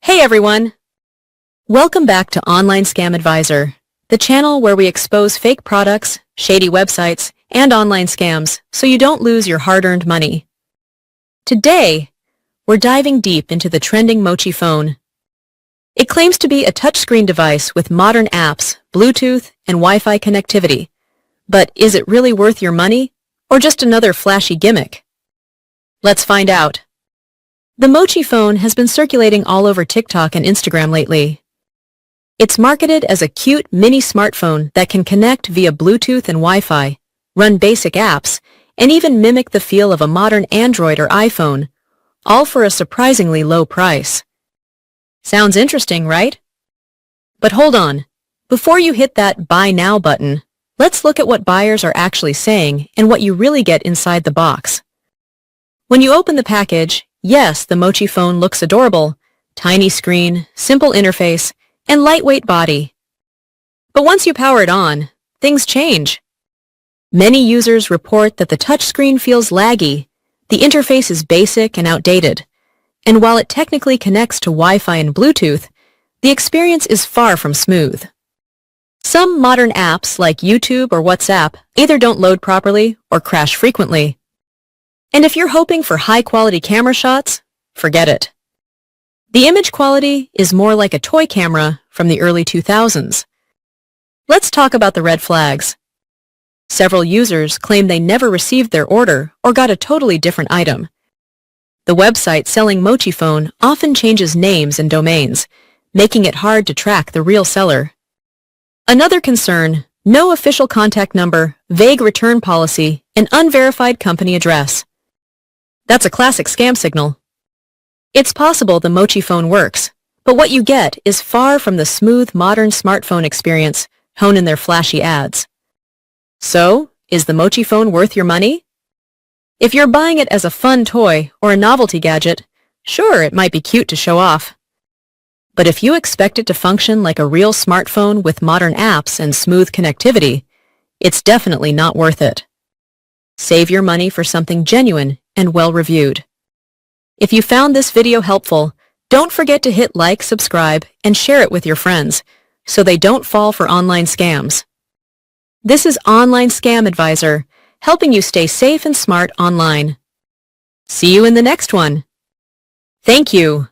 Hey everyone! Welcome back to Online Scam Advisor, the channel where we expose fake products, shady websites, and online scams so you don't lose your hard-earned money. Today, we're diving deep into the trending Mochi Phone. It claims to be a touchscreen device with modern apps, Bluetooth, and Wi-Fi connectivity. But is it really worth your money, or just another flashy gimmick? Let's find out. The Mochi Phone has been circulating all over TikTok and Instagram lately. It's marketed as a cute mini smartphone that can connect via Bluetooth and Wi-Fi, run basic apps, and even mimic the feel of a modern Android or iPhone, all for a surprisingly low price. Sounds interesting, right? But hold on. Before you hit that Buy Now button, let's look at what buyers are actually saying and what you really get inside the box. When you open the package, yes, the Mochi Phone looks adorable. Tiny screen, simple interface, and lightweight body. But once you power it on, things change. Many users report that the touchscreen feels laggy, the interface is basic and outdated, and while it technically connects to Wi-Fi and Bluetooth, the experience is far from smooth. Some modern apps like YouTube or WhatsApp either don't load properly or crash frequently. And if you're hoping for high-quality camera shots, forget it. The image quality is more like a toy camera from the early 2000s. Let's talk about the red flags. Several users claim they never received their order or got a totally different item. The website selling Mochi Phone often changes names and domains, making it hard to track the real seller. Another concern, no official contact number, vague return policy, and unverified company address. That's a classic scam signal. It's possible the Mochi Phone works, but what you get is far from the smooth modern smartphone experience shown in their flashy ads. So, is the Mochi Phone worth your money? If you're buying it as a fun toy or a novelty gadget, sure, it might be cute to show off. But if you expect it to function like a real smartphone with modern apps and smooth connectivity, it's definitely not worth it. Save your money for something genuine and well-reviewed. If you found this video helpful, don't forget to hit like, subscribe, and share it with your friends so they don't fall for online scams. This is Online Scam Advisor, helping you stay safe and smart online. See you in the next one. Thank you.